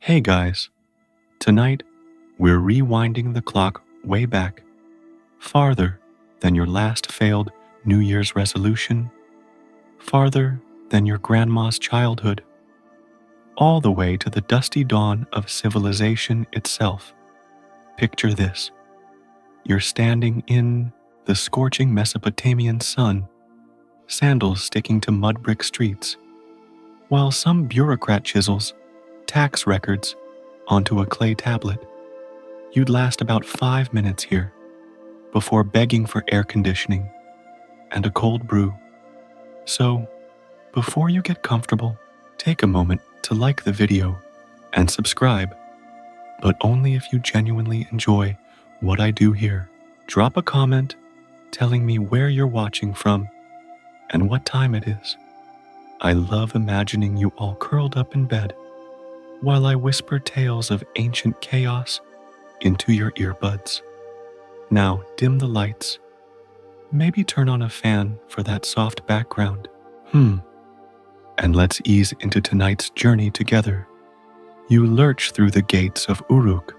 Hey guys, tonight we're rewinding the clock way back, farther than your last failed New Year's resolution, farther than your grandma's childhood, all the way to the dusty dawn of civilization itself. Picture this. You're standing in the scorching Mesopotamian sun, sandals sticking to mud brick streets, while some bureaucrat chisels tax records onto a clay tablet. You'd last about 5 minutes here before begging for air conditioning and a cold brew. So, before you get comfortable, take a moment to like the video and subscribe, but only if you genuinely enjoy what I do here. Drop a comment telling me where you're watching from and what time it is. I love imagining you all curled up in bed while I whisper tales of ancient chaos into your earbuds. Now dim the lights. Maybe turn on a fan for that soft background. And let's ease into tonight's journey together. You lurch through the gates of Uruk,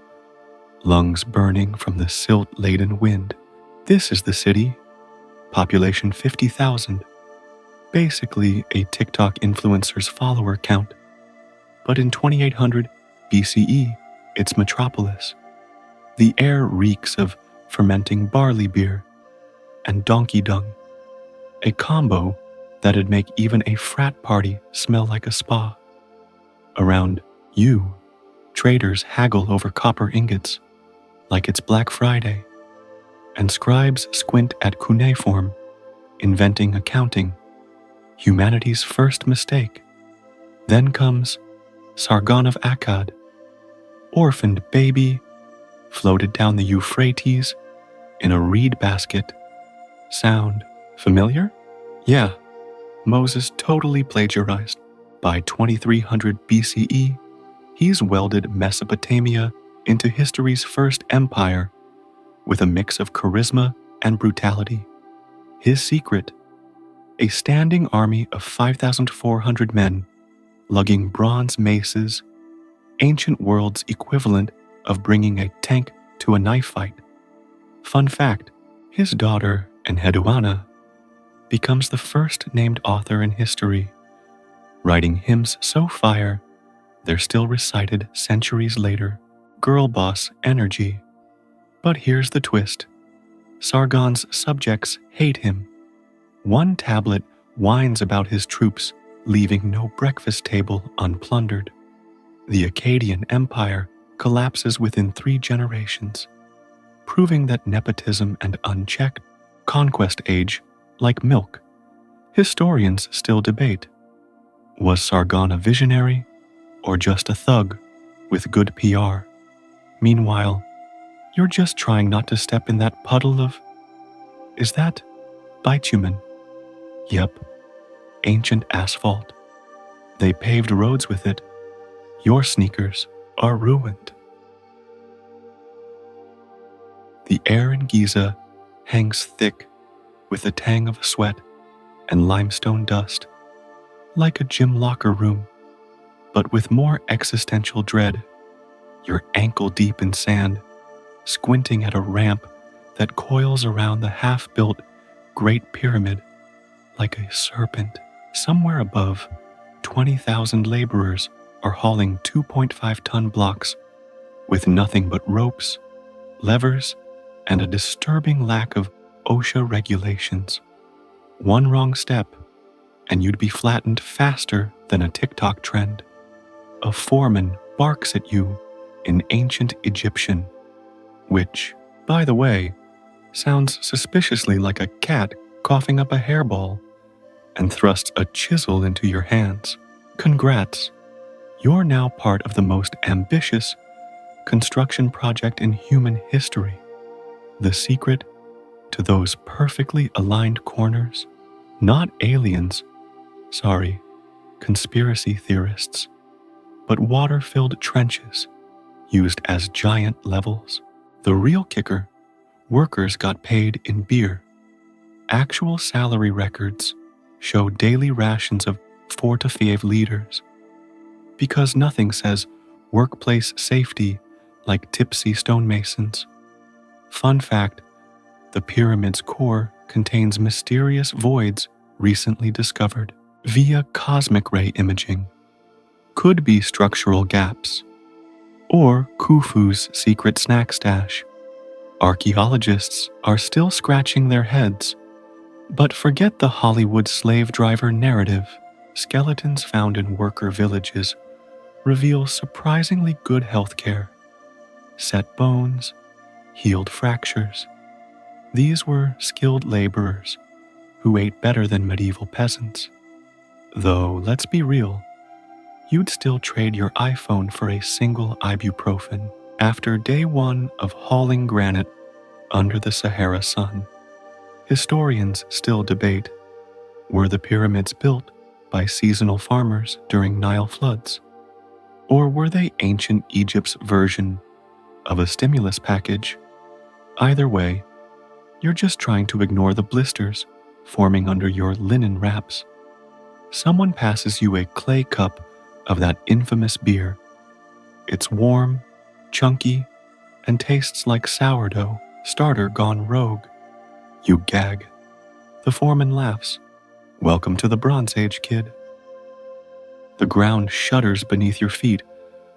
lungs burning from the silt-laden wind. This is the city, population 50,000, basically a TikTok influencer's follower count. But in 2800 BCE, it's metropolis. The air reeks of fermenting barley beer and donkey dung, a combo that'd make even a frat party smell like a spa. Around you, traders haggle over copper ingots like it's Black Friday, and scribes squint at cuneiform, inventing accounting, humanity's first mistake. Then comes Sargon of Akkad, orphaned baby, floated down the Euphrates in a reed basket. Sound familiar? Yeah, Moses totally plagiarized. By 2300 BCE, he's welded Mesopotamia into history's first empire with a mix of charisma and brutality. His secret: a standing army of 5,400 men lugging bronze maces, ancient world's equivalent of bringing a tank to a knife fight. Fun fact, his daughter, Enheduanna, becomes the first named author in history, writing hymns so fire they're still recited centuries later. Girl boss energy. But here's the twist. Sargon's subjects hate him. One tablet whines about his troops leaving no breakfast table unplundered. The Akkadian Empire collapses within 3 generations, proving that nepotism and unchecked conquest age like milk. Historians still debate. Was Sargon a visionary or just a thug with good PR? Meanwhile, you're just trying not to step in that puddle of... Is that bitumen? Yep, ancient asphalt. They paved roads with it. Your sneakers are ruined. The air in Giza hangs thick with the tang of sweat and limestone dust, like a gym locker room, but with more existential dread. You're ankle deep in sand, squinting at a ramp that coils around the half-built Great Pyramid like a serpent. Somewhere above, 20,000 laborers are hauling 2.5-ton blocks with nothing but ropes, levers, and a disturbing lack of OSHA regulations. One wrong step, and you'd be flattened faster than a TikTok trend. A foreman barks at you in ancient Egyptian, which, by the way, sounds suspiciously like a cat coughing up a hairball, and thrusts a chisel into your hands. Congrats, you're now part of the most ambitious construction project in human history. The secret to those perfectly aligned corners? Not aliens, sorry, conspiracy theorists, but water-filled trenches used as giant levels. The real kicker, workers got paid in beer. Actual salary records show daily rations of 4 to 5 liters, because nothing says workplace safety like tipsy stonemasons. Fun fact, the pyramid's core contains mysterious voids recently discovered via cosmic ray imaging. Could be structural gaps, or Khufu's secret snack stash. Archaeologists are still scratching their heads, but forget the Hollywood slave driver narrative. Skeletons found in worker villages reveal surprisingly good health care. Set bones, healed fractures. These were skilled laborers who ate better than medieval peasants. Though, let's be real, you'd still trade your iPhone for a single ibuprofen after day one of hauling granite under the Sahara sun. Historians still debate, were the pyramids built by seasonal farmers during Nile floods? Or were they ancient Egypt's version of a stimulus package? Either way, you're just trying to ignore the blisters forming under your linen wraps. Someone passes you a clay cup of that infamous beer. It's warm, chunky, and tastes like sourdough starter gone rogue. You gag. The foreman laughs. Welcome to the Bronze Age, kid. The ground shudders beneath your feet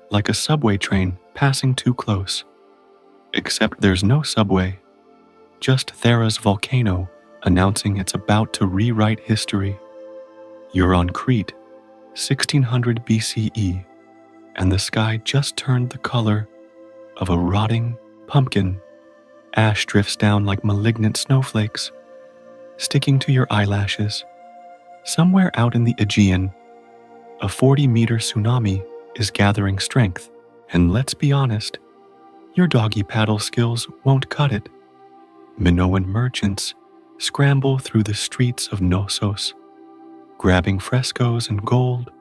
like a subway train passing too close. Except there's no subway, just Thera's volcano announcing it's about to rewrite history. You're on Crete, 1600 BCE, and the sky just turned the color of a rotting pumpkin. Ash drifts down like malignant snowflakes, sticking to your eyelashes. Somewhere out in the Aegean, a 40-meter tsunami is gathering strength, and let's be honest, your doggy paddle skills won't cut it. Minoan merchants scramble through the streets of Knossos, grabbing frescoes and gold,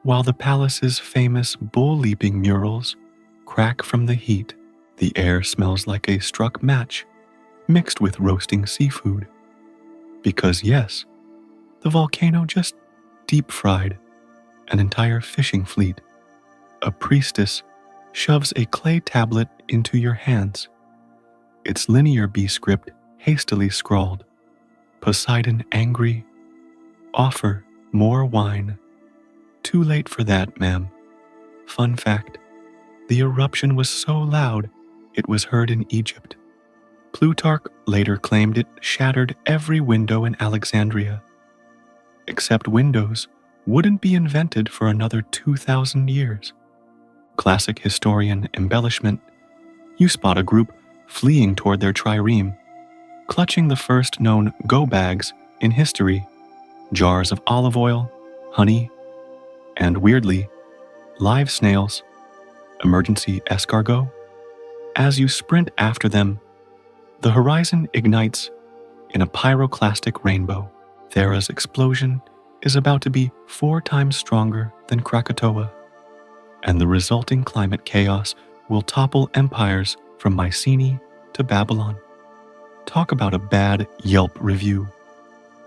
while the palace's famous bull-leaping murals crack from the heat. The air smells like a struck match mixed with roasting seafood. Because yes, the volcano just deep-fried an entire fishing fleet. A priestess shoves a clay tablet into your hands. Its linear B script hastily scrawled, Poseidon angry, offer more wine. Too late for that, ma'am. Fun fact, the eruption was so loud it was heard in Egypt. Plutarch later claimed it shattered every window in Alexandria. Except windows wouldn't be invented for another 2,000 years. Classic historian embellishment, you spot a group fleeing toward their trireme, clutching the first known go bags in history, jars of olive oil, honey, and weirdly, live snails, emergency escargot. As you sprint after them, the horizon ignites in a pyroclastic rainbow. Thera's explosion is about to be 4 times stronger than Krakatoa, and the resulting climate chaos will topple empires from Mycenae to Babylon. Talk about a bad Yelp review.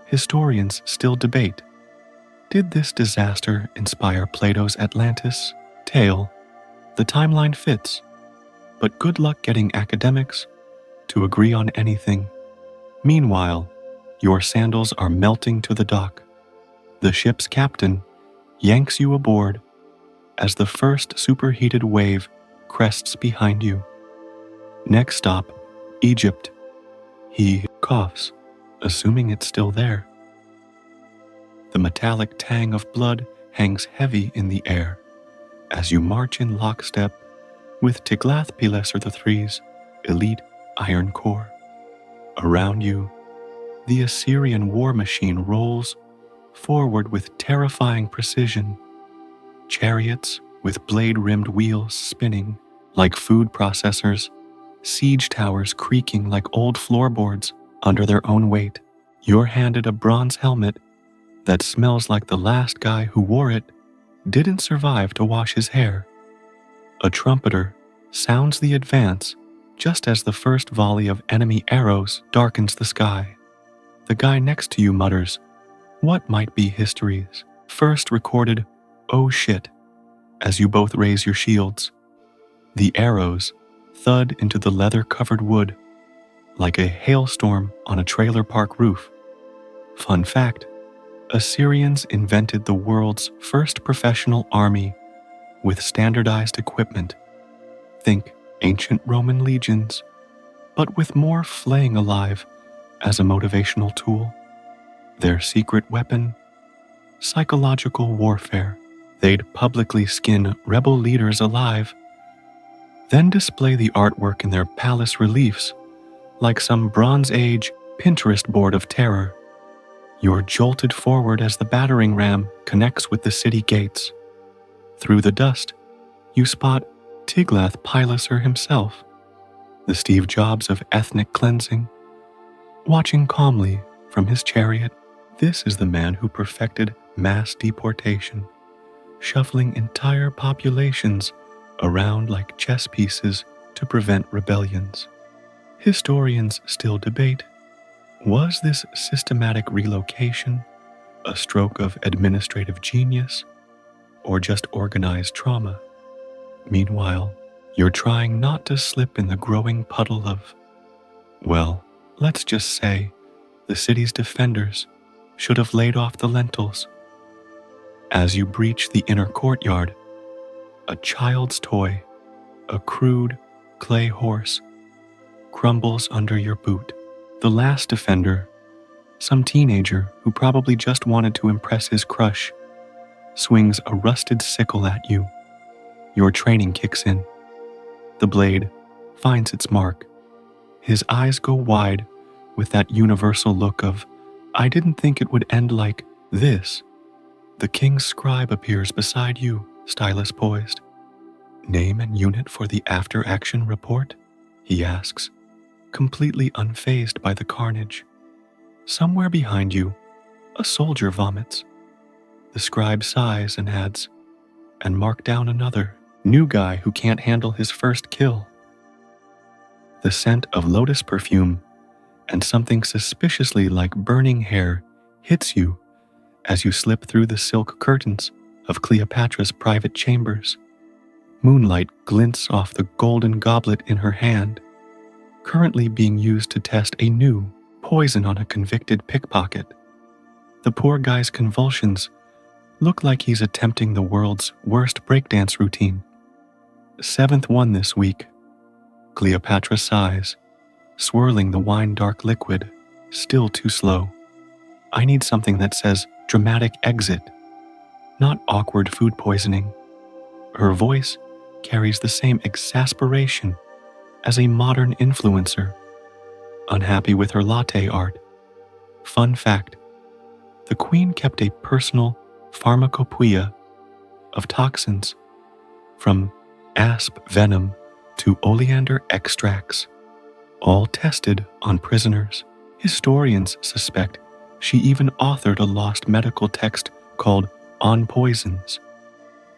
Historians still debate, did this disaster inspire Plato's Atlantis? Tale, the timeline fits, but good luck getting academics to agree on anything. Meanwhile, your sandals are melting to the dock. The ship's captain yanks you aboard as the first superheated wave crests behind you. Next stop, Egypt. He coughs, assuming it's still there. The metallic tang of blood hangs heavy in the air as you march in lockstep with Tiglath-Pileser III's elite iron core. Around you, the Assyrian war machine rolls forward with terrifying precision. Chariots with blade-rimmed wheels spinning like food processors, siege towers creaking like old floorboards under their own weight. You're handed a bronze helmet that smells like the last guy who wore it didn't survive to wash his hair. A trumpeter sounds the advance just as the first volley of enemy arrows darkens the sky. The guy next to you mutters, what might be history's first recorded "oh shit" as you both raise your shields. The arrows thud into the leather-covered wood like a hailstorm on a trailer park roof. Fun fact, Assyrians invented the world's first professional army with standardized equipment. Think ancient Roman legions, but with more flaying alive as a motivational tool. Their secret weapon, psychological warfare. They'd publicly skin rebel leaders alive, then display the artwork in their palace reliefs like some Bronze Age Pinterest board of terror. You're jolted forward as the battering ram connects with the city gates. Through the dust, you spot Tiglath-Pileser himself, the Steve Jobs of ethnic cleansing, watching calmly from his chariot. This is the man who perfected mass deportation, shuffling entire populations around like chess pieces to prevent rebellions. Historians still debate, was this systematic relocation a stroke of administrative genius or just organized trauma? Meanwhile, you're trying not to slip in the growing puddle of, well, let's just say the city's defenders should have laid off the lentils. As you breach the inner courtyard, a child's toy, a crude clay horse, crumbles under your boot. The last defender, some teenager who probably just wanted to impress his crush, swings a rusted sickle at you. Your training kicks in. The blade finds its mark. His eyes go wide with that universal look of, I didn't think it would end like this. The king's scribe appears beside you, stylus poised. Name and unit for the after-action report? He asks, completely unfazed by the carnage. Somewhere behind you, a soldier vomits. The scribe sighs and adds, and mark down another, new guy who can't handle his first kill. The scent of lotus perfume and something suspiciously like burning hair hits you as you slip through the silk curtains of Cleopatra's private chambers. Moonlight glints off the golden goblet in her hand, currently being used to test a new poison on a convicted pickpocket. The poor guy's convulsions look like he's attempting the world's worst breakdance routine. 7th one this week. Cleopatra sighs, swirling the wine-dark liquid, still too slow. I need something that says dramatic exit, not awkward food poisoning. Her voice carries the same exasperation as a modern influencer, unhappy with her latte art. Fun fact, the queen kept a personal pharmacopoeia of toxins, from asp venom to oleander extracts, all tested on prisoners. Historians suspect she even authored a lost medical text called On Poisons,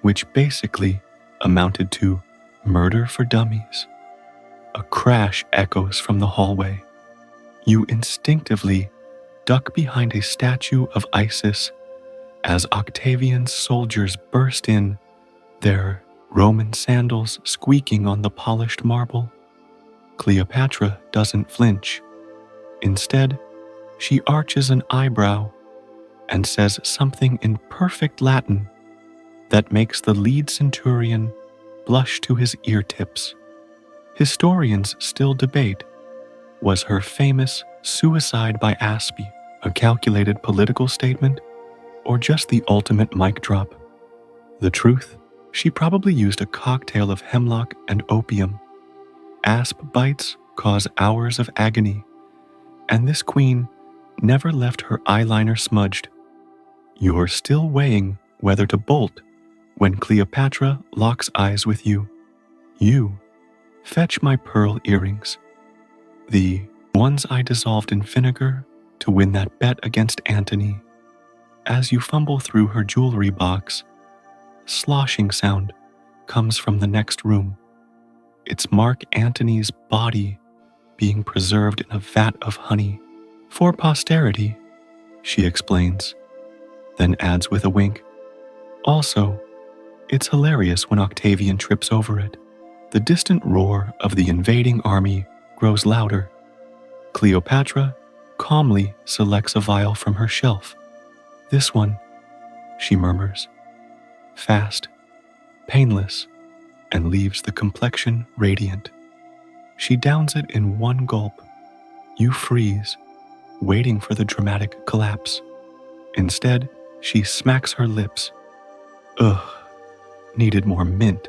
which basically amounted to murder for dummies. A crash echoes from the hallway. You instinctively duck behind a statue of Isis as Octavian's soldiers burst in, their Roman sandals squeaking on the polished marble. Cleopatra doesn't flinch. Instead, she arches an eyebrow and says something in perfect Latin that makes the lead centurion blush to his ear tips. Historians still debate, was her famous suicide by Aspie a calculated political statement or just the ultimate mic drop? The truth? She probably used a cocktail of hemlock and opium. Asp bites cause hours of agony, and this queen never left her eyeliner smudged. You're still weighing whether to bolt when Cleopatra locks eyes with you. You fetch my pearl earrings, the ones I dissolved in vinegar to win that bet against Antony. As you fumble through her jewelry box, a sloshing sound comes from the next room. It's Mark Antony's body being preserved in a vat of honey. For posterity, she explains, then adds with a wink. Also, It's hilarious when Octavian trips over it. The distant roar of the invading army grows louder. Cleopatra calmly selects a vial from her shelf. "This one," she murmurs, "fast, painless," and leaves the complexion radiant. She downs it in one gulp. You freeze, waiting for the dramatic collapse. Instead, she smacks her lips. Ugh, needed more mint.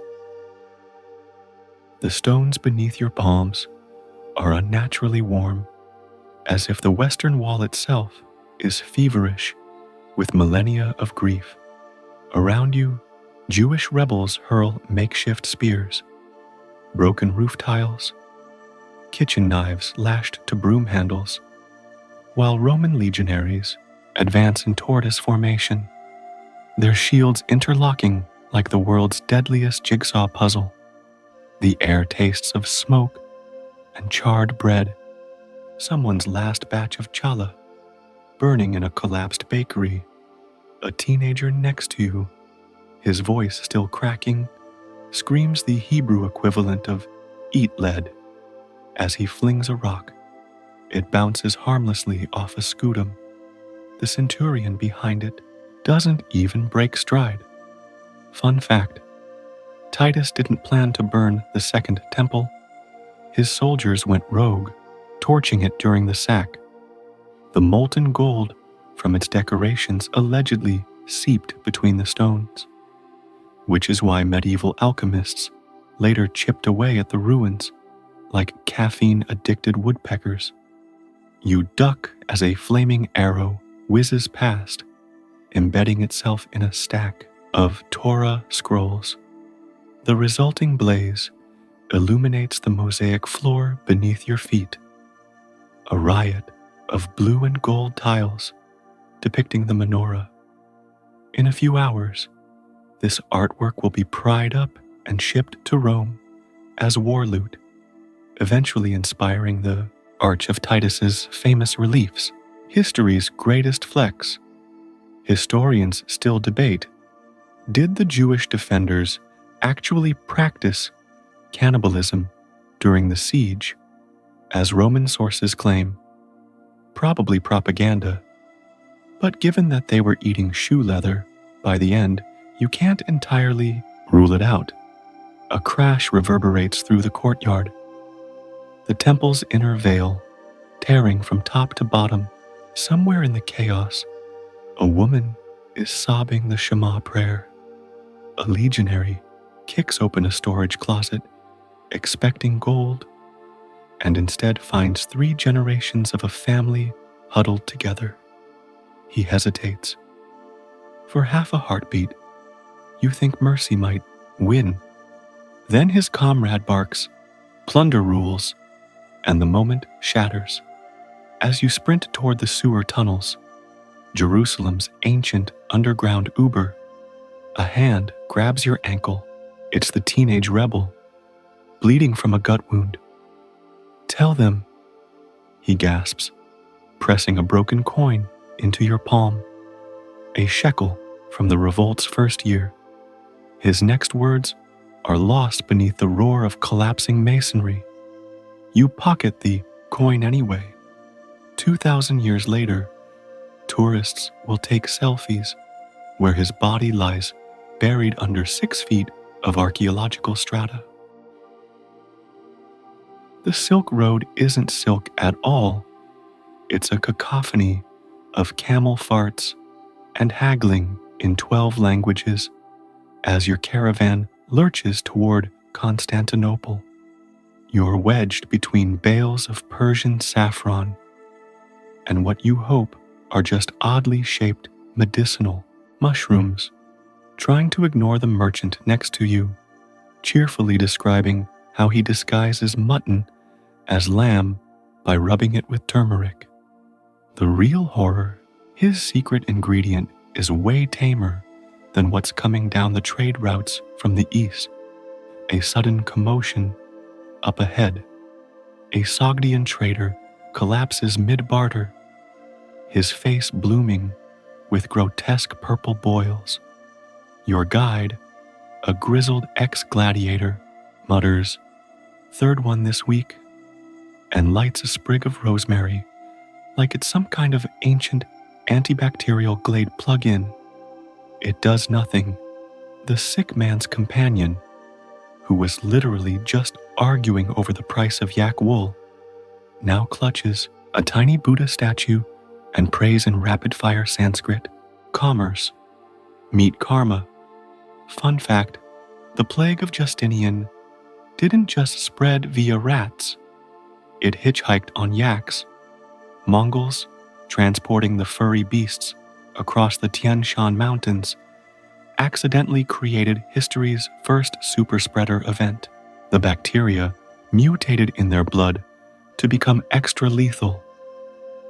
The stones beneath your palms are unnaturally warm, as if the Western Wall itself is feverish with millennia of grief. Around you, Jewish rebels hurl makeshift spears, broken roof tiles, kitchen knives lashed to broom handles, while Roman legionaries advance in tortoise formation, their shields interlocking like the world's deadliest jigsaw puzzle. The air tastes of smoke and charred bread, someone's last batch of challah burning in a collapsed bakery. A teenager next to you, his voice still cracking, screams the Hebrew equivalent of "eat lead" as he flings a rock. It bounces harmlessly off a scutum. The centurion behind it doesn't even break stride. Fun fact: Titus didn't plan to burn the second temple. His soldiers went rogue, torching it during the sack. The molten gold from its decorations allegedly seeped between the stones, which is why medieval alchemists later chipped away at the ruins like caffeine-addicted woodpeckers. You duck as a flaming arrow whizzes past, embedding itself in a stack of Torah scrolls. The resulting blaze illuminates the mosaic floor beneath your feet, a riot of blue and gold tiles depicting the menorah. In a few hours, this artwork will be pried up and shipped to Rome as war loot, eventually inspiring the Arch of Titus's famous reliefs, history's greatest flex. Historians still debate, did the Jewish defenders actually practice cannibalism during the siege, as Roman sources claim? Probably propaganda. But given that they were eating shoe leather by the end, you can't entirely rule it out. A crash reverberates through the courtyard, the temple's inner veil tearing from top to bottom. Somewhere in the chaos, a woman is sobbing the Shema prayer. A legionary kicks open a storage closet, expecting gold, and instead finds 3 generations of a family huddled together. He hesitates. For half a heartbeat, you think mercy might win. Then his comrade barks, "Plunder rules," and the moment shatters. As you sprint toward the sewer tunnels, Jerusalem's ancient underground Uber, a hand grabs your ankle. It's the teenage rebel, bleeding from a gut wound. "Tell them," he gasps, pressing a broken coin into your palm, a shekel from the revolt's first year. His next words are lost beneath the roar of collapsing masonry. You pocket the coin anyway. 2,000 years later, tourists will take selfies where his body lies buried under 6 feet of archaeological strata. The Silk Road isn't silk at all. It's a cacophony of camel farts and haggling in 12 languages as your caravan lurches toward Constantinople. You're wedged between bales of Persian saffron and what you hope are just oddly shaped medicinal mushrooms, trying to ignore the merchant next to you, cheerfully describing how he disguises mutton as lamb by rubbing it with turmeric. The real horror, his secret ingredient is way tamer than what's coming down the trade routes from the east. A sudden commotion up ahead. A Sogdian trader collapses mid-barter, his face blooming with grotesque purple boils. Your guide, A grizzled ex-gladiator mutters, "Third one this week," and lights a sprig of rosemary like it's some kind of ancient antibacterial Glade plug-in. It does nothing. The sick man's companion, who was literally just arguing over the price of yak wool, now clutches a tiny Buddha statue and prays in rapid-fire Sanskrit. Commerce. Meet karma. Fun fact, the plague of Justinian didn't just spread via rats. It hitchhiked on yaks. Mongols, transporting the furry beasts across the Tian Shan Mountains, accidentally created history's first super-spreader event. The bacteria mutated in their blood to become extra lethal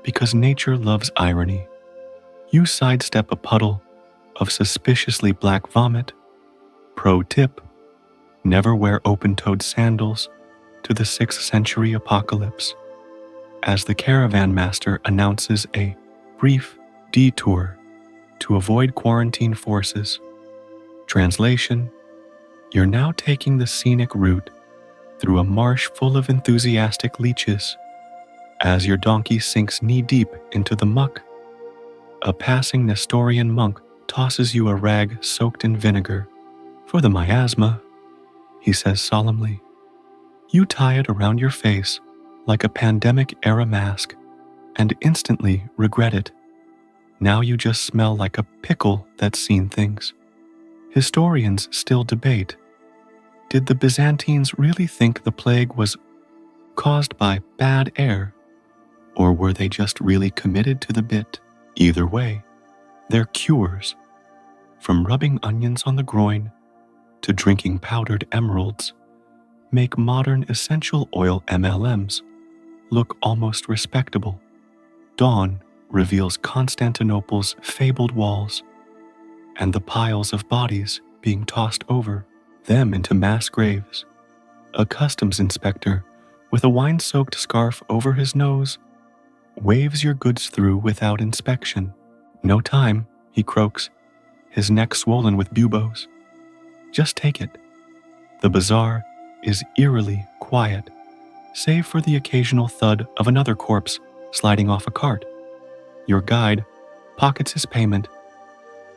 because nature loves irony. You sidestep a puddle of suspiciously black vomit. Pro tip, never wear open-toed sandals to the 6th century apocalypse, as the caravan master announces a brief detour to avoid quarantine forces. Translation, you're now taking the scenic route through a marsh full of enthusiastic leeches. As your donkey sinks knee-deep into the muck, a passing Nestorian monk tosses you a rag soaked in vinegar. "For the miasma," he says solemnly. You tie it around your face like a pandemic-era mask and instantly regret it. Now you just smell like a pickle that's seen things. Historians still debate. Did the Byzantines really think the plague was caused by bad air, or were they just really committed to the bit? Either way, they're cures. From rubbing onions on the groin to drinking powdered emeralds, make modern essential oil MLMs look almost respectable. Dawn reveals Constantinople's fabled walls and the piles of bodies being tossed over them into mass graves. A customs inspector with a wine-soaked scarf over his nose waves your goods through without inspection. "No time," he croaks, his neck swollen with buboes. "Just take it." The bazaar is eerily quiet, save for the occasional thud of another corpse sliding off a cart. Your guide pockets his payment,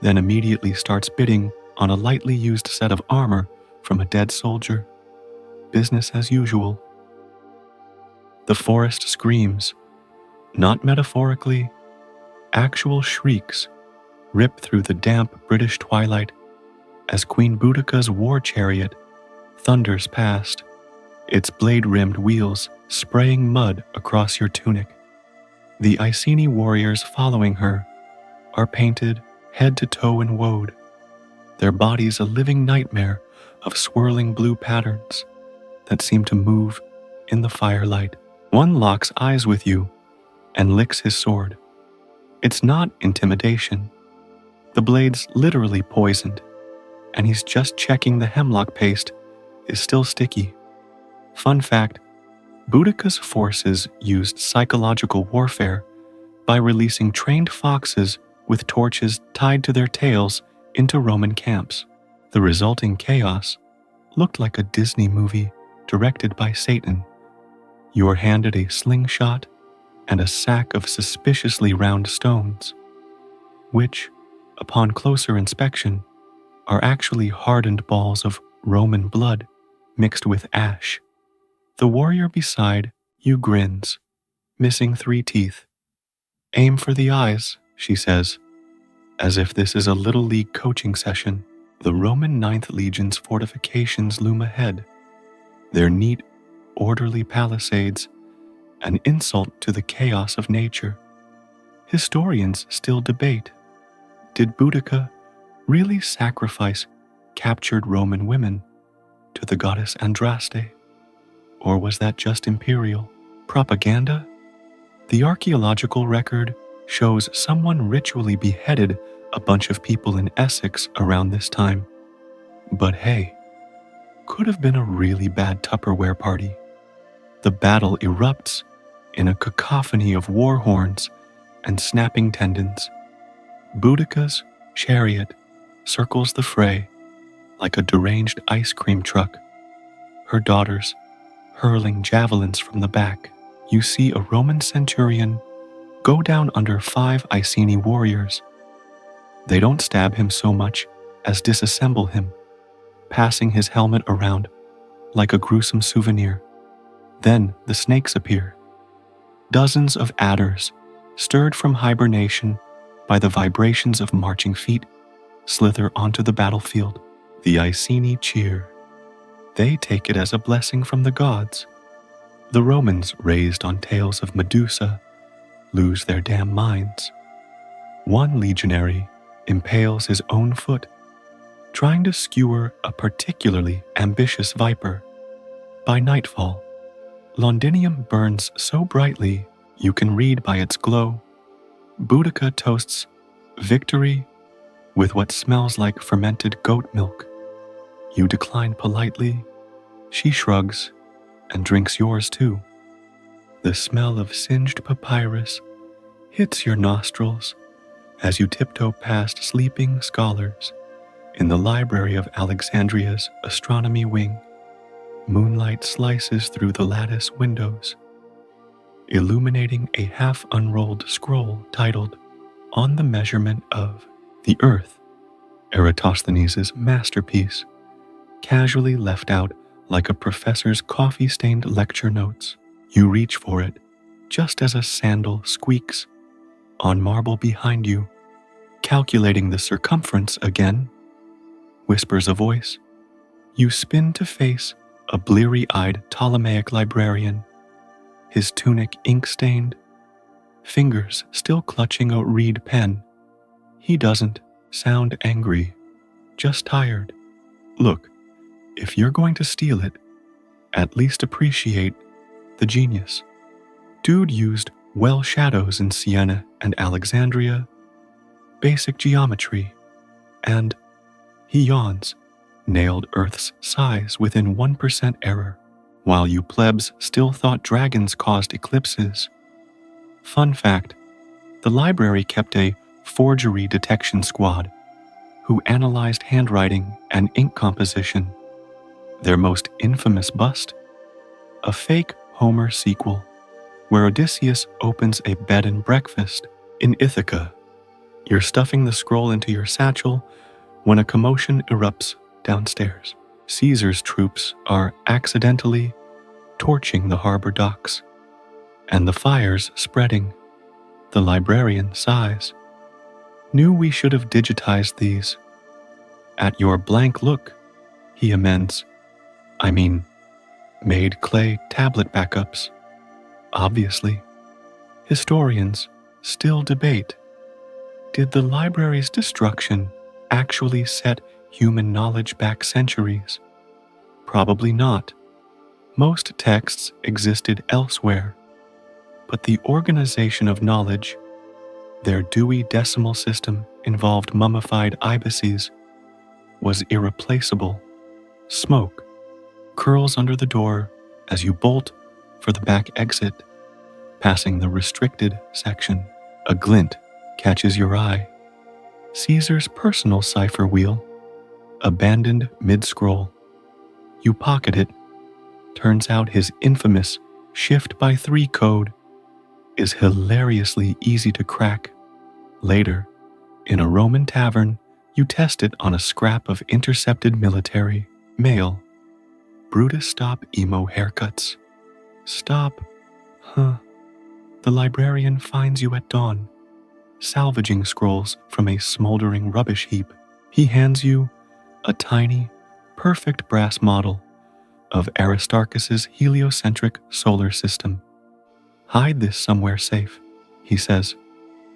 then immediately starts bidding on a lightly used set of armor from a dead soldier. Business as usual. The forest screams, not metaphorically, actual shrieks rip through the damp British twilight as Queen Boudica's war chariot thunders past, its blade-rimmed wheels spraying mud across your tunic. The Iceni warriors following her are painted head to toe in woad, their bodies a living nightmare of swirling blue patterns that seem to move in the firelight. One locks eyes with you and licks his sword. It's not intimidation. The blade's literally poisoned, and he's just checking the hemlock paste is still sticky. Fun fact, Boudica's forces used psychological warfare by releasing trained foxes with torches tied to their tails into Roman camps. The resulting chaos looked like a Disney movie directed by Satan. You are handed a slingshot and a sack of suspiciously round stones, which, upon closer inspection, are actually hardened balls of Roman blood mixed with ash. The warrior beside you grins, missing 3 teeth. "Aim for the eyes," she says, as if this is a Little League coaching session. The Roman 9th Legion's fortifications loom ahead, their neat, orderly palisades an insult to the chaos of nature. Historians still debate, did Boudica really sacrifice captured Roman women to the goddess Andraste? Or was that just imperial propaganda? The archaeological record shows someone ritually beheaded a bunch of people in Essex around this time. But hey, could have been a really bad Tupperware party. The battle erupts in a cacophony of war horns and snapping tendons. Boudica's chariot circles the fray, like a deranged ice cream truck, her daughters hurling javelins from the back. You see a Roman centurion go down under 5 Iceni warriors. They don't stab him so much as disassemble him, passing his helmet around like a gruesome souvenir. Then the snakes appear. Dozens of adders, stirred from hibernation by the vibrations of marching feet, slither onto the battlefield. The Iceni cheer. They take it as a blessing from the gods. The Romans, raised on tales of Medusa, lose their damn minds. One legionary impales his own foot, trying to skewer a particularly ambitious viper. By nightfall, Londinium burns so brightly you can read by its glow. Boudica toasts victory with what smells like fermented goat milk. You decline politely. She shrugs and drinks yours too. The smell of singed papyrus hits your nostrils as you tiptoe past sleeping scholars in the library of Alexandria's astronomy wing. Moonlight slices through the lattice windows, illuminating a half-unrolled scroll titled On the Measurement of the Earth, Eratosthenes' masterpiece, casually left out like a professor's coffee-stained lecture notes. You reach for it just as a sandal squeaks on marble behind you. Calculating the circumference again, whispers a voice. You spin to face a bleary-eyed Ptolemaic librarian, his tunic ink-stained, fingers still clutching a reed pen. He doesn't sound angry, just tired. Look, if you're going to steal it, at least appreciate the genius. Dude used well shadows in Siena and Alexandria, basic geometry, and, he yawns, nailed Earth's size within 1% error, while you plebs still thought dragons caused eclipses. Fun fact, the library kept a forgery detection squad who analyzed handwriting and ink composition. Their most infamous bust? A fake Homer sequel where Odysseus opens a bed and breakfast in Ithaca. You're stuffing the scroll into your satchel when a commotion erupts downstairs. Caesar's troops are accidentally torching the harbor docks, and the fire's spreading. The librarian sighs. Knew we should have digitized these. At your blank look, he amends. I mean, made clay tablet backups. Obviously. Historians still debate. Did the library's destruction actually set human knowledge back centuries? Probably not. Most texts existed elsewhere, but the organization of knowledge, their Dewey Decimal System involved mummified ibises, was irreplaceable. Smoke curls under the door as you bolt for the back exit, passing the restricted section. A glint catches your eye. Caesar's personal cipher wheel, abandoned mid-scroll. You pocket it. Turns out his infamous shift-by-3 code is hilariously easy to crack. Later, in a Roman tavern, you test it on a scrap of intercepted military mail. Brutus stop emo haircuts. Stop. Huh. The librarian finds you at dawn, salvaging scrolls from a smoldering rubbish heap. He hands you a tiny, perfect brass model of Aristarchus's heliocentric solar system. Hide this somewhere safe, he says.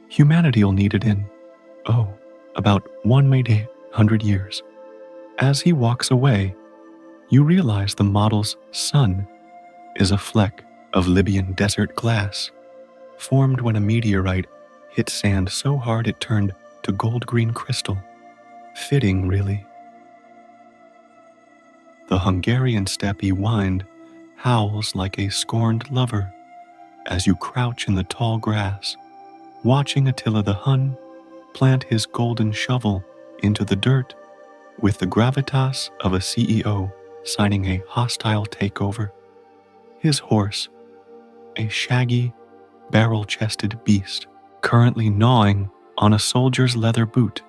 Humanity'll need it in, about 100 years. As he walks away, you realize the model's sun is a fleck of Libyan desert glass, formed when a meteorite hit sand so hard it turned to gold-green crystal. Fitting, really. The Hungarian steppe wind howls like a scorned lover as you crouch in the tall grass, watching Attila the Hun plant his golden shovel into the dirt with the gravitas of a CEO signing a hostile takeover. His horse, a shaggy, barrel-chested beast, currently gnawing on a soldier's leather boot,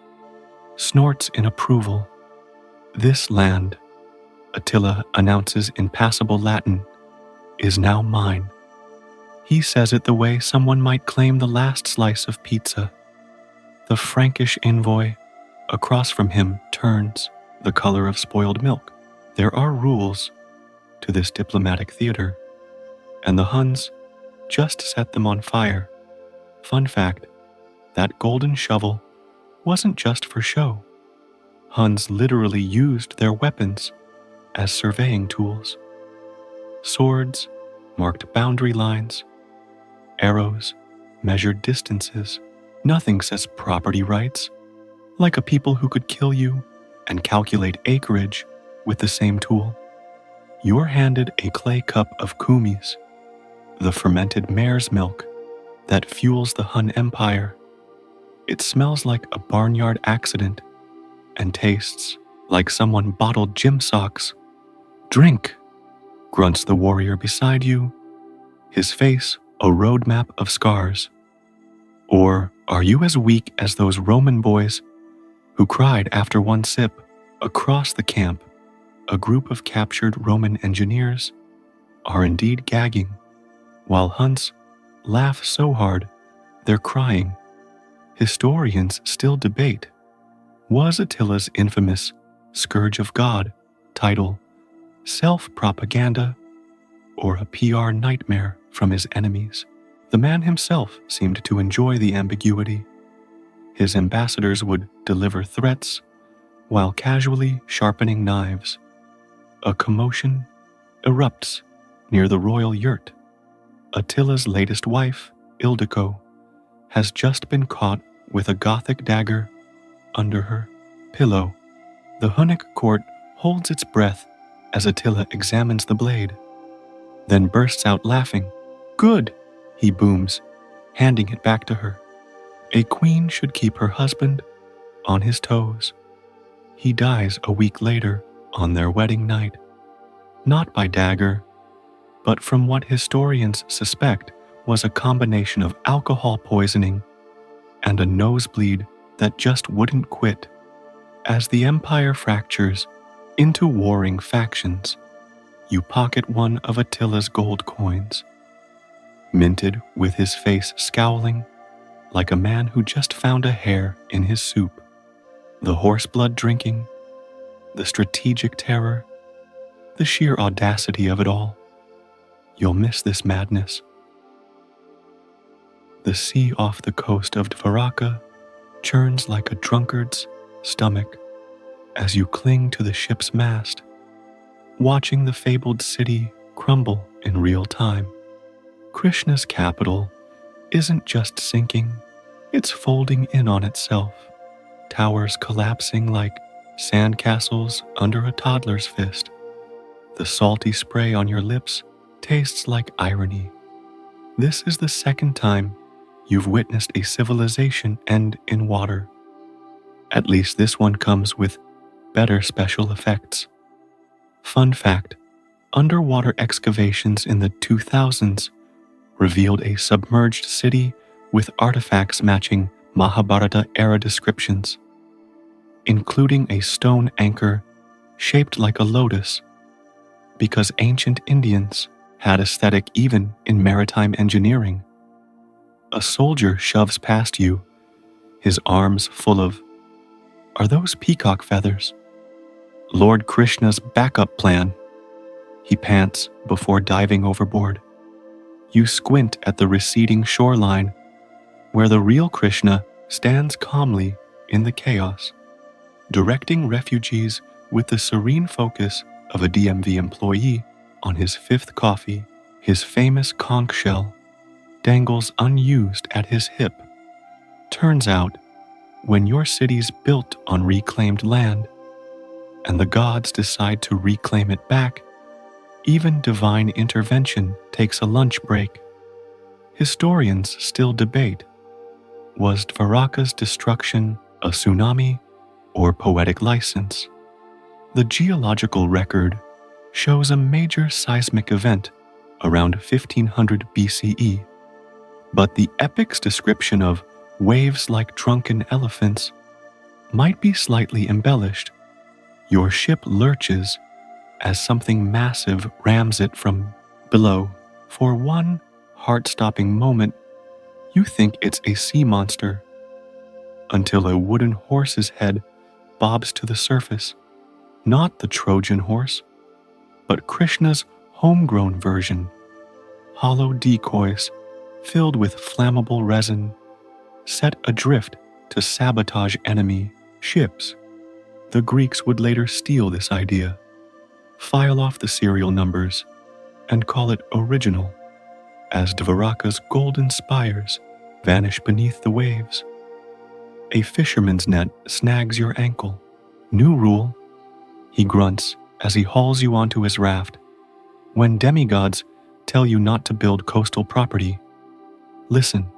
snorts in approval. This land, Attila announces in passable Latin, is now mine. He says it the way someone might claim the last slice of pizza. The Frankish envoy across from him turns, the color of spoiled milk. There are rules to this diplomatic theater, and the Huns just set them on fire. Fun fact, that golden shovel wasn't just for show. Huns literally used their weapons as surveying tools. Swords marked boundary lines, arrows measured distances. Nothing says property rights, like a people who could kill you and calculate acreage with the same tool. You're handed a clay cup of kumis, the fermented mare's milk that fuels the Hun Empire. It smells like a barnyard accident and tastes like someone bottled gym socks. Drink, grunts the warrior beside you, his face a roadmap of scars. Or are you as weak as those Roman boys who cried after one sip? Across the camp, a group of captured Roman engineers are indeed gagging, while Huns laugh so hard they're crying. Historians still debate, was Attila's infamous Scourge of God title self-propaganda or a PR nightmare from his enemies? The man himself seemed to enjoy the ambiguity. His ambassadors would deliver threats while casually sharpening knives. A commotion erupts near the royal yurt. Attila's latest wife, Ildiko, has just been caught with a Gothic dagger under her pillow. The Hunnic court holds its breath as Attila examines the blade, then bursts out laughing. "Good," he booms, handing it back to her. A queen should keep her husband on his toes. He dies a week later on their wedding night, not by dagger, but from what historians suspect was a combination of alcohol poisoning and a nosebleed that just wouldn't quit. As the empire fractures into warring factions, you pocket one of Attila's gold coins, minted with his face scowling like a man who just found a hair in his soup. The horse blood drinking, the strategic terror, the sheer audacity of it all. You'll miss this madness. The sea off the coast of Dvaraka churns like a drunkard's stomach as you cling to the ship's mast, watching the fabled city crumble in real time. Krishna's capital isn't just sinking, it's folding in on itself, towers collapsing like sandcastles under a toddler's fist. The salty spray on your lips tastes like irony. This is the second time you've witnessed a civilization end in water. At least this one comes with better special effects. Fun fact, underwater excavations in the 2000s revealed a submerged city with artifacts matching Mahabharata-era descriptions, including a stone anchor shaped like a lotus, because ancient Indians had aesthetic even in maritime engineering. A soldier shoves past you, his arms full of, are those peacock feathers? Lord Krishna's backup plan. He pants before diving overboard. You squint at the receding shoreline, where the real Krishna stands calmly in the chaos, directing refugees with the serene focus of a DMV employee on his fifth coffee. His famous conch shell dangles unused at his hip. Turns out, when your city's built on reclaimed land, and the gods decide to reclaim it back, even divine intervention takes a lunch break. Historians still debate, was Dvaraka's destruction a tsunami or poetic license? The geological record shows a major seismic event around 1500 BCE, but the epic's description of waves like drunken elephants might be slightly embellished. Your ship lurches as something massive rams it from below. For one heart-stopping moment, you think it's a sea monster, until a wooden horse's head bobs to the surface. Not the Trojan horse, but Krishna's homegrown version. Hollow decoys filled with flammable resin set adrift to sabotage enemy ships. The Greeks would later steal this idea, file off the serial numbers, and call it original, as Dvaraka's golden spires vanish beneath the waves. A fisherman's net snags your ankle. New rule, he grunts as he hauls you onto his raft. When demigods tell you not to build coastal property, listen.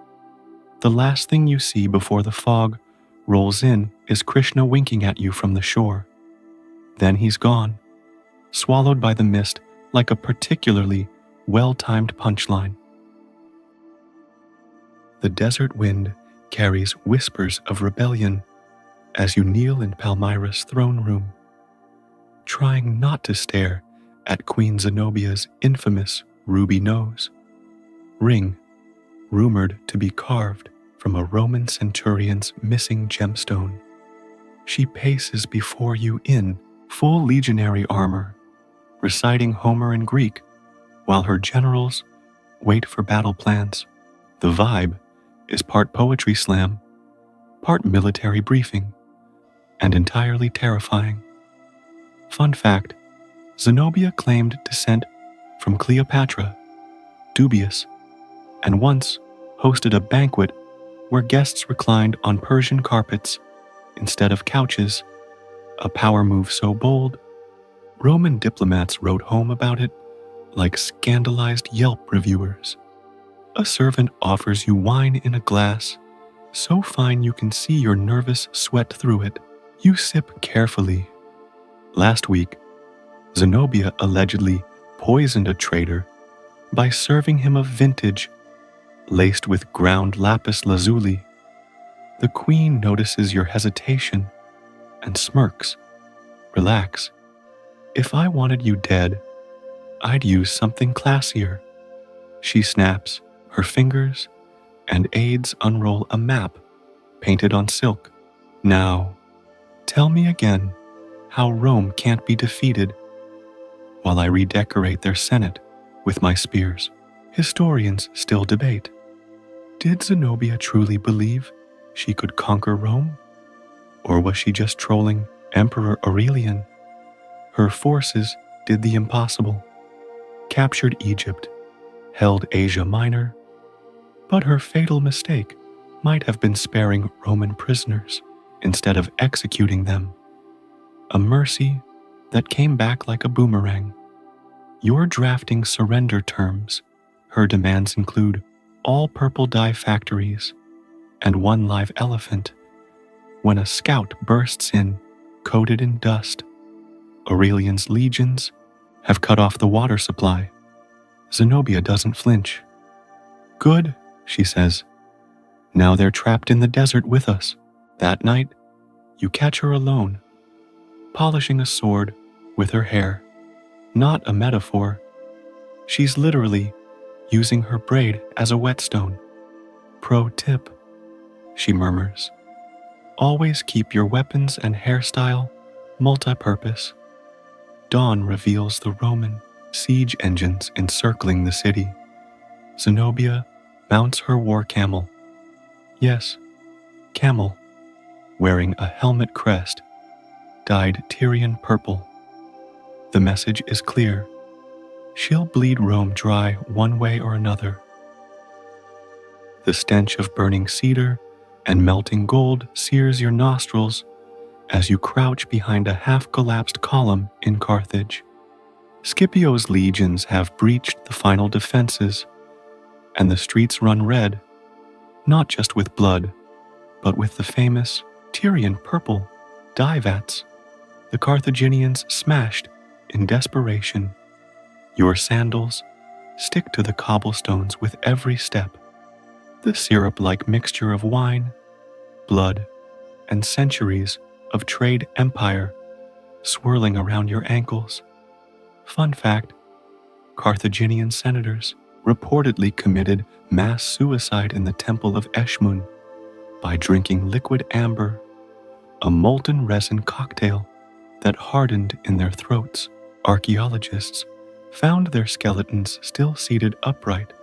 The last thing you see before the fog rolls in is Krishna winking at you from the shore. Then he's gone, swallowed by the mist like a particularly well-timed punchline. The desert wind carries whispers of rebellion as you kneel in Palmyra's throne room, trying not to stare at Queen Zenobia's infamous ruby nose, ring rumored to be carved from a Roman centurion's missing gemstone. She paces before you in full legionary armor, reciting Homer in Greek while her generals wait for battle plans. The vibe is part poetry slam, part military briefing, and entirely terrifying. Fun fact, Zenobia claimed descent from Cleopatra, dubious, and once hosted a banquet where guests reclined on Persian carpets instead of couches, a power move so bold, Roman diplomats wrote home about it like scandalized Yelp reviewers. A servant offers you wine in a glass, so fine you can see your nervous sweat through it. You sip carefully. Last week, Zenobia allegedly poisoned a traitor by serving him a vintage laced with ground lapis lazuli. The queen notices your hesitation and smirks. Relax. If I wanted you dead, I'd use something classier. She snaps her fingers and aids unroll a map painted on silk. Now, tell me again how Rome can't be defeated while I redecorate their senate with my spears. Historians still debate. Did Zenobia truly believe she could conquer Rome? Or was she just trolling Emperor Aurelian? Her forces did the impossible, captured Egypt, held Asia Minor, but her fatal mistake might have been sparing Roman prisoners instead of executing them. A mercy that came back like a boomerang. You're drafting surrender terms. Her demands include all purple dye factories and one live elephant. When a scout bursts in, coated in dust, Aurelian's legions have cut off the water supply. Zenobia doesn't flinch. Good, she says. Now they're trapped in the desert with us. That night, you catch her alone, polishing a sword with her hair. Not a metaphor. She's literally using her braid as a whetstone. Pro tip, she murmurs. Always keep your weapons and hairstyle multi-purpose. Dawn reveals the Roman siege engines encircling the city. Zenobia mounts her war camel. Yes, camel, wearing a helmet crest, dyed Tyrian purple. The message is clear. She'll bleed Rome dry one way or another. The stench of burning cedar and melting gold sears your nostrils as you crouch behind a half-collapsed column in Carthage. Scipio's legions have breached the final defenses, and the streets run red, not just with blood, but with the famous Tyrian purple dye vats. The Carthaginians smashed in desperation. Your sandals stick to the cobblestones with every step. The syrup-like mixture of wine, blood, and centuries of trade empire swirling around your ankles. Fun fact, Carthaginian senators reportedly committed mass suicide in the temple of Eshmun by drinking liquid amber, a molten resin cocktail that hardened in their throats. Archaeologists found their skeletons still seated upright,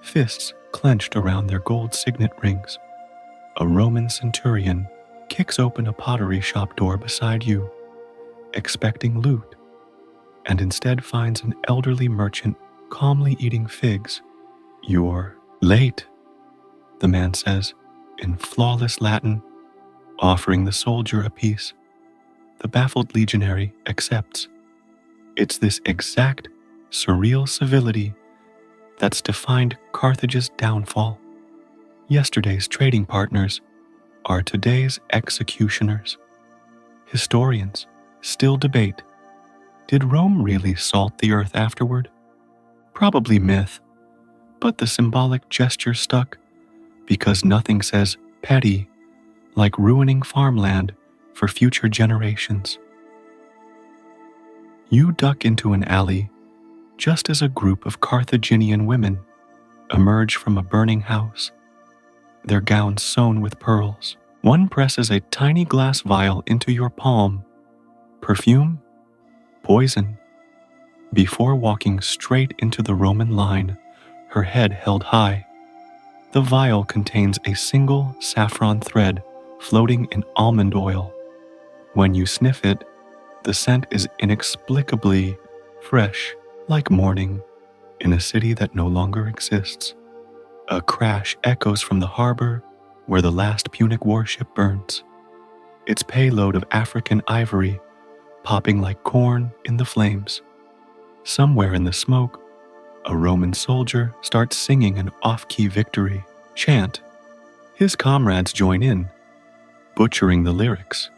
fists clenched around their gold signet rings. A Roman centurion kicks open a pottery shop door beside you, expecting loot, and instead finds an elderly merchant calmly eating figs. "You're late," the man says, in flawless Latin, offering the soldier a piece. The baffled legionary accepts. It's this exact, surreal civility that's defined Carthage's downfall. Yesterday's trading partners are today's executioners. Historians still debate, did Rome really salt the earth afterward? Probably myth, but the symbolic gesture stuck because nothing says petty like ruining farmland for future generations. You duck into an alley just as a group of Carthaginian women emerge from a burning house, their gowns sewn with pearls. One presses a tiny glass vial into your palm. Perfume? Poison. Before walking straight into the Roman line, her head held high. The vial contains a single saffron thread floating in almond oil. When you sniff it, the scent is inexplicably fresh, like morning in a city that no longer exists. A crash echoes from the harbor where the last Punic warship burns, its payload of African ivory popping like corn in the flames. Somewhere in the smoke, a Roman soldier starts singing an off-key victory chant. His comrades join in, butchering the lyrics.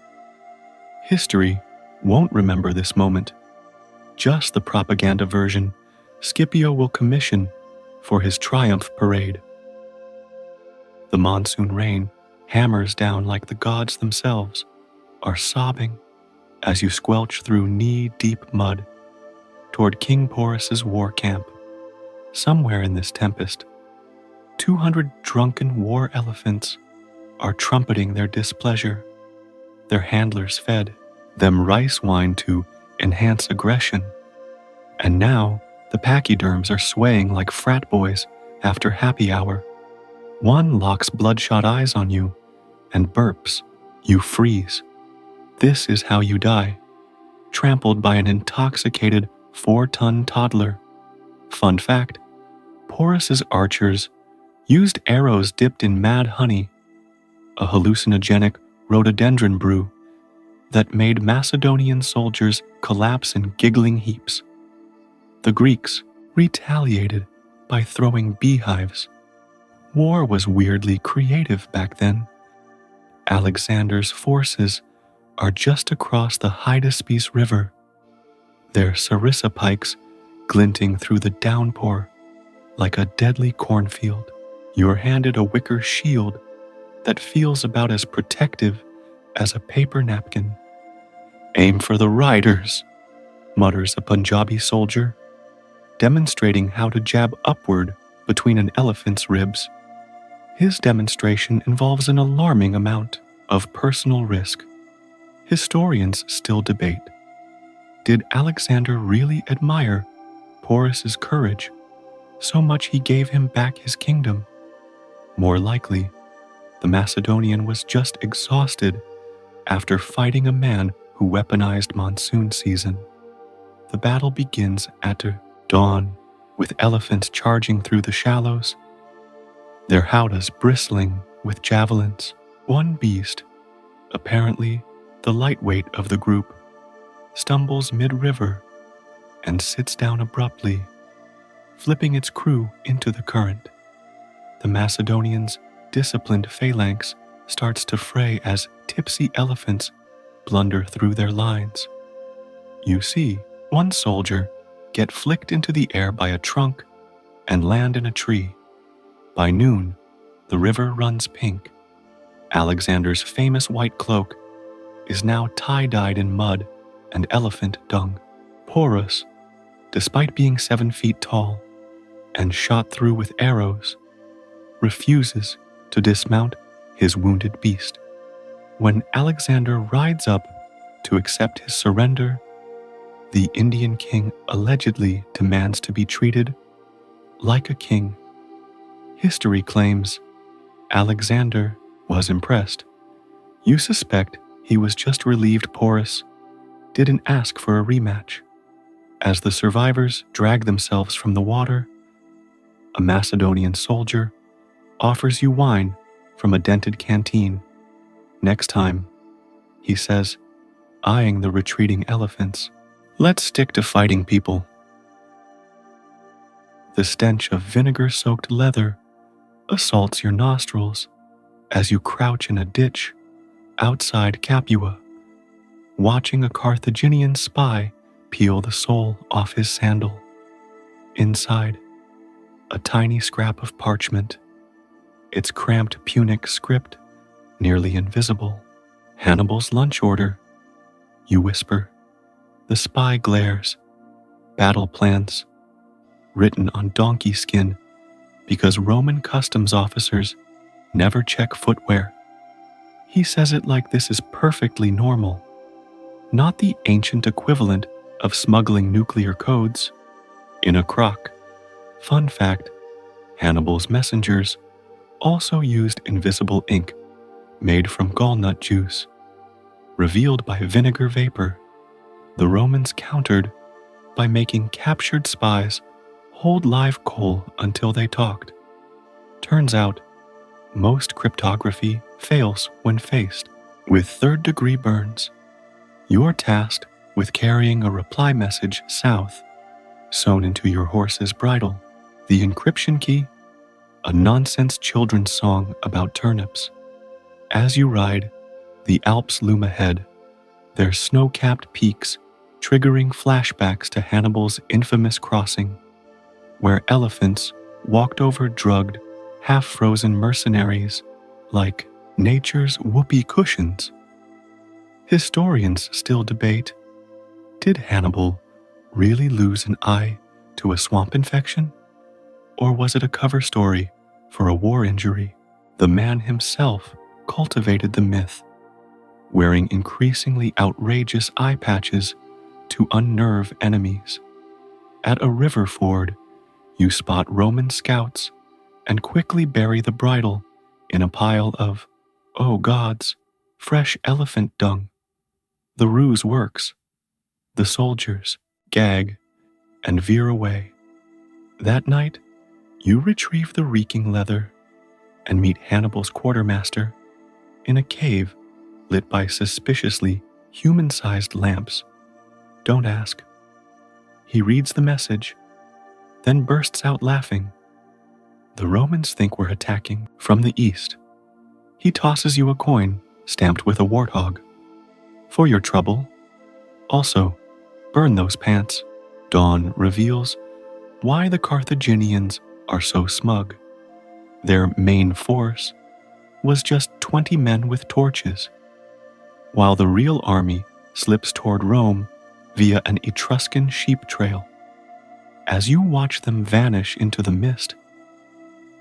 History won't remember this moment, just the propaganda version Scipio will commission for his triumph parade. The monsoon rain hammers down like the gods themselves are sobbing as you squelch through knee-deep mud toward King Porus's war camp. Somewhere in this tempest, 200 drunken war elephants are trumpeting their displeasure. Their handlers fed them rice wine to enhance aggression. And now the pachyderms are swaying like frat boys after happy hour. One locks bloodshot eyes on you and burps. You freeze. This is how you die, trampled by an intoxicated 4-ton toddler. Fun fact, Porus's archers used arrows dipped in mad honey, a hallucinogenic rhododendron brew that made Macedonian soldiers collapse in giggling heaps. The Greeks retaliated by throwing beehives. War was weirdly creative back then. Alexander's forces are just across the Hydaspes River, their sarissa pikes glinting through the downpour like a deadly cornfield. You're handed a wicker shield that feels about as protective as a paper napkin. "Aim for the riders," mutters a Punjabi soldier, demonstrating how to jab upward between an elephant's ribs. His demonstration involves an alarming amount of personal risk. Historians still debate. Did Alexander really admire Porus's courage so much he gave him back his kingdom? More likely, the Macedonian was just exhausted after fighting a man who weaponized monsoon season. The battle begins at dawn, with elephants charging through the shallows, their howdahs bristling with javelins. One beast, apparently the lightweight of the group, stumbles mid-river and sits down abruptly, flipping its crew into the current. The Macedonians' disciplined phalanx starts to fray as tipsy elephants blunder through their lines. You see one soldier get flicked into the air by a trunk and land in a tree. By noon, the river runs pink. Alexander's famous white cloak is now tie-dyed in mud and elephant dung. Porus, despite being 7 feet tall and shot through with arrows, refuses to dismount his wounded beast. When Alexander rides up to accept his surrender, the Indian king allegedly demands to be treated like a king. History claims Alexander was impressed. You suspect he was just relieved Porus didn't ask for a rematch. As the survivors drag themselves from the water, a Macedonian soldier offers you wine from a dented canteen. Next time, he says, eyeing the retreating elephants, let's stick to fighting people. The stench of vinegar-soaked leather assaults your nostrils as you crouch in a ditch outside Capua, watching a Carthaginian spy peel the sole off his sandal. Inside, a tiny scrap of parchment, its cramped Punic script nearly invisible. Hannibal's lunch order, you whisper. The spy glares. Battle plans, written on donkey skin because Roman customs officers never check footwear. He says it like this is perfectly normal, not the ancient equivalent of smuggling nuclear codes. In a crock. Fun fact, Hannibal's messengers also used invisible ink made from gallnut juice. Revealed by vinegar vapor, the Romans countered by making captured spies hold live coal until they talked. Turns out, most cryptography fails when faced with third-degree burns. You're tasked with carrying a reply message south, sewn into your horse's bridle. The encryption key, a nonsense children's song about turnips. As you ride, the Alps loom ahead, their snow-capped peaks triggering flashbacks to Hannibal's infamous crossing, where elephants walked over drugged, half-frozen mercenaries like nature's whoopee cushions. Historians still debate, did Hannibal really lose an eye to a swamp infection? Or was it a cover story for a war injury? The man himself cultivated the myth, wearing increasingly outrageous eye patches to unnerve enemies. At a river ford, you spot Roman scouts and quickly bury the bridle in a pile of, oh gods, fresh elephant dung. The ruse works. The soldiers gag and veer away. That night, you retrieve the reeking leather and meet Hannibal's quartermaster in a cave lit by suspiciously human-sized lamps. Don't ask. He reads the message, then bursts out laughing. The Romans think we're attacking from the east. He tosses you a coin stamped with a warthog. For your trouble. Also, burn those pants. Dawn reveals why the Carthaginians are so smug. Their main force was just 20 men with torches, while the real army slips toward Rome via an Etruscan sheep trail. As you watch them vanish into the mist,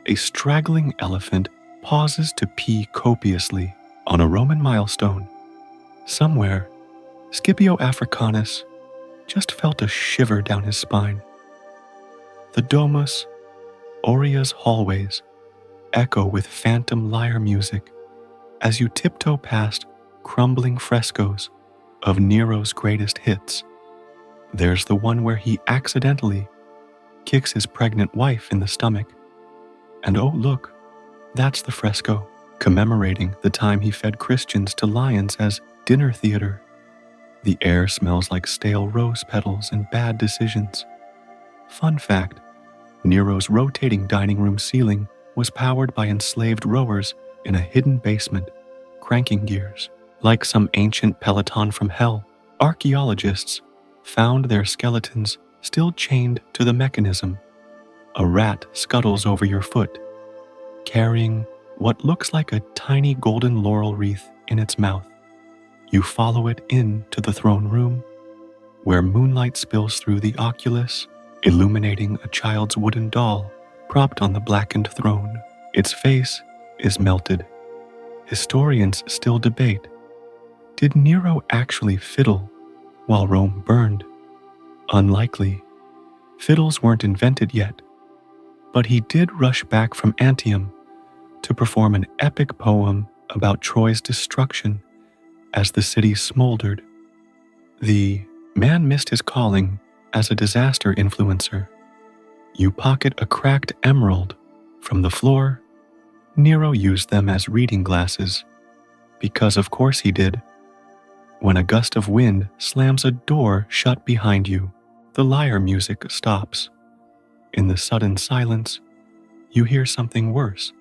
a straggling elephant pauses to pee copiously on a Roman milestone. Somewhere, Scipio Africanus just felt a shiver down his spine. The Domus, Auria's hallways, echo with phantom lyre music as you tiptoe past crumbling frescoes of Nero's greatest hits. There's the one where he accidentally kicks his pregnant wife in the stomach. And oh look, that's the fresco commemorating the time he fed Christians to lions as dinner theater. The air smells like stale rose petals and bad decisions. Fun fact, Nero's rotating dining room ceiling was powered by enslaved rowers in a hidden basement, cranking gears. Like some ancient peloton from hell, archaeologists found their skeletons still chained to the mechanism. A rat scuttles over your foot, carrying what looks like a tiny golden laurel wreath in its mouth. You follow it into the throne room, where moonlight spills through the oculus, illuminating a child's wooden doll propped on the blackened throne. Its face is melted. Historians still debate, did Nero actually fiddle while Rome burned? Unlikely. Fiddles weren't invented yet, but he did rush back from Antium to perform an epic poem about Troy's destruction as the city smoldered. The man missed his calling as a disaster influencer. You pocket a cracked emerald from the floor. Nero used them as reading glasses, because of course he did. When a gust of wind slams a door shut behind you, the lyre music stops. In the sudden silence, you hear something worse,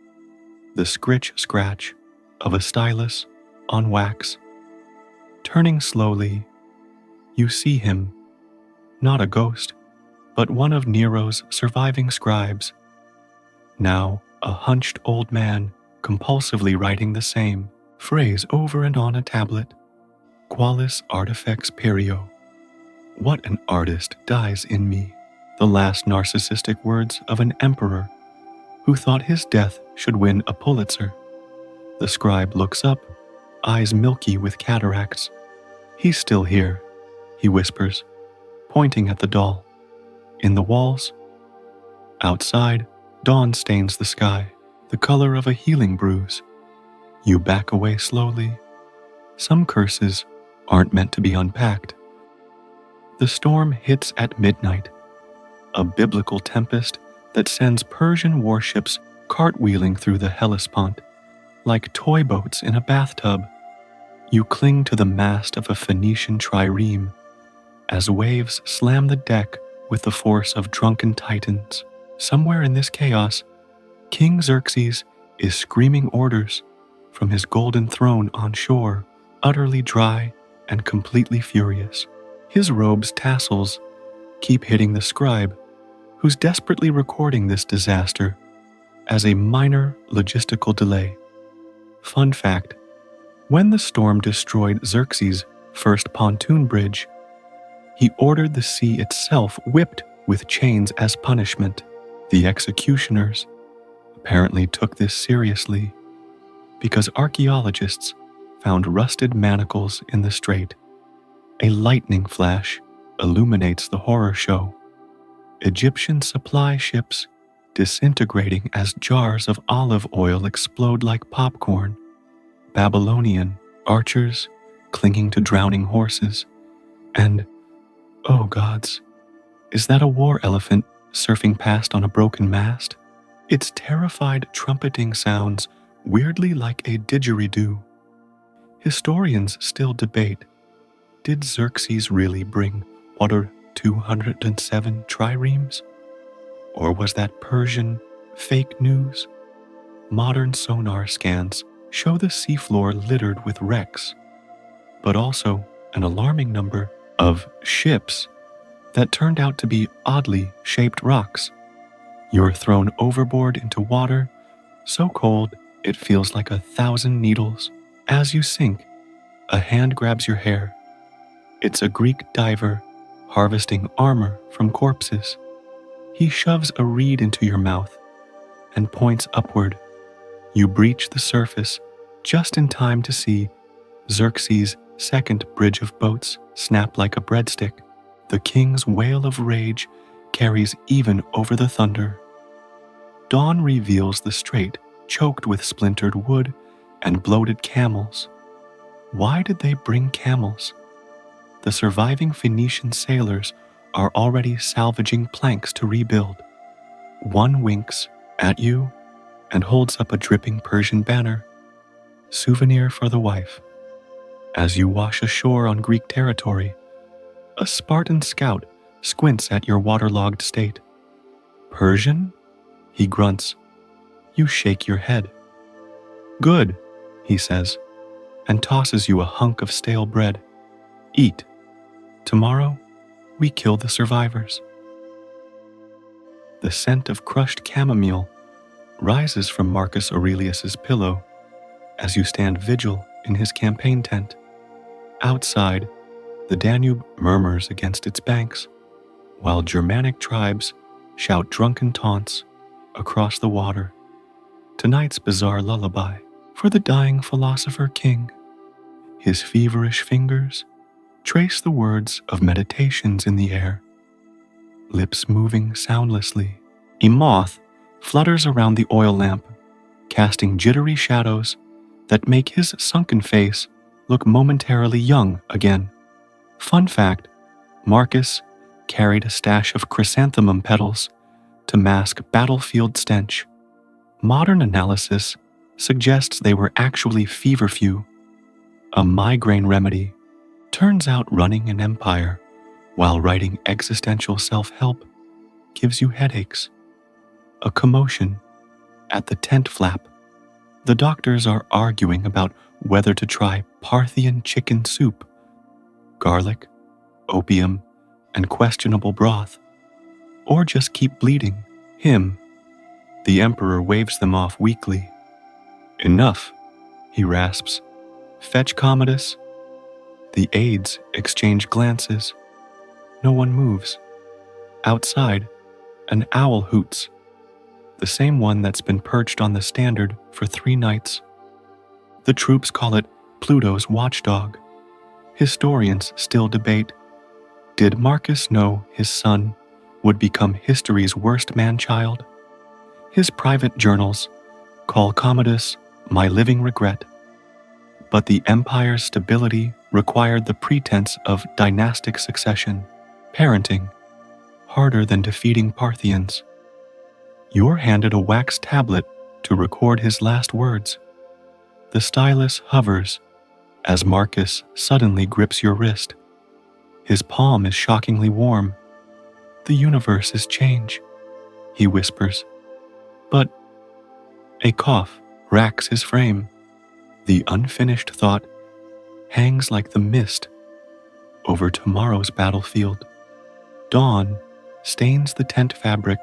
the scritch-scratch of a stylus on wax. Turning slowly, you see him, not a ghost, but one of Nero's surviving scribes, now a hunched old man compulsively writing the same phrase over and on a tablet. Qualis artifex perio. What an artist dies in me. The last narcissistic words of an emperor who thought his death should win a Pulitzer. The scribe looks up, eyes milky with cataracts. He's still here, he whispers, pointing at the doll. In the walls. Outside, dawn stains the sky, the color of a healing bruise. You back away slowly. Some curses aren't meant to be unpacked. The storm hits at midnight, a biblical tempest that sends Persian warships cartwheeling through the Hellespont like toy boats in a bathtub. You cling to the mast of a Phoenician trireme as waves slam the deck with the force of drunken titans. Somewhere in this chaos, King Xerxes is screaming orders from his golden throne on shore, utterly dry and completely furious. His robe's tassels keep hitting the scribe, who's desperately recording this disaster as a minor logistical delay. Fun fact, when the storm destroyed Xerxes' first pontoon bridge, he ordered the sea itself whipped with chains as punishment. The executioners apparently took this seriously because archaeologists found rusted manacles in the strait. A lightning flash illuminates the horror show. Egyptian supply ships disintegrating as jars of olive oil explode like popcorn. Babylonian archers clinging to drowning horses. And, oh gods, is that a war elephant surfing past on a broken mast? Its terrified trumpeting sounds weirdly like a didgeridoo. Historians still debate, did Xerxes really bring water 207 triremes? Or was that Persian fake news? Modern sonar scans show the seafloor littered with wrecks, but also an alarming number of ships that turned out to be oddly shaped rocks. You're thrown overboard into water so cold it feels like 1,000 needles. As you sink, a hand grabs your hair. It's a Greek diver harvesting armor from corpses. He shoves a reed into your mouth and points upward. You breach the surface just in time to see Xerxes' second bridge of boats snap like a breadstick. The king's wail of rage carries even over the thunder. Dawn reveals the strait choked with splintered wood and bloated camels. Why did they bring camels? The surviving Phoenician sailors are already salvaging planks to rebuild. One winks at you and holds up a dripping Persian banner, souvenir for the wife. As you wash ashore on Greek territory, a Spartan scout squints at your waterlogged state. Persian? He grunts. You shake your head. Good, he says. and tosses you a hunk of stale bread. Eat. Tomorrow, we kill the survivors. The scent of crushed chamomile rises from Marcus Aurelius's pillow as you stand vigil in his campaign tent. Outside, the Danube murmurs against its banks, while Germanic tribes shout drunken taunts across the water. Tonight's bizarre lullaby for the dying philosopher king. His feverish fingers trace the words of meditations in the air, lips moving soundlessly. A moth flutters around the oil lamp, casting jittery shadows that make his sunken face look momentarily young again. Fun fact, Marcus carried a stash of chrysanthemum petals to mask battlefield stench. Modern analysis suggests they were actually feverfew, a migraine remedy. Turns out running an empire while writing existential self-help gives you headaches. A commotion at the tent flap. The doctors are arguing about whether to try Parthian chicken soup, garlic, opium, and questionable broth, or just keep bleeding. Him. The emperor waves them off weakly. Enough, he rasps. Fetch Commodus. The aides exchange glances. No one moves. Outside, an owl hoots, the same one that's been perched on the standard for 3 nights. The troops call it Pluto's watchdog. Historians still debate, did Marcus know his son would become history's worst man-child? His private journals call Commodus my living regret. But the empire's stability required the pretense of dynastic succession, parenting, harder than defeating Parthians. You're handed a wax tablet to record his last words. The stylus hovers as Marcus suddenly grips your wrist. His palm is shockingly warm. The universe is change, he whispers. But a cough racks his frame. The unfinished thought hangs like the mist over tomorrow's battlefield. Dawn stains the tent fabric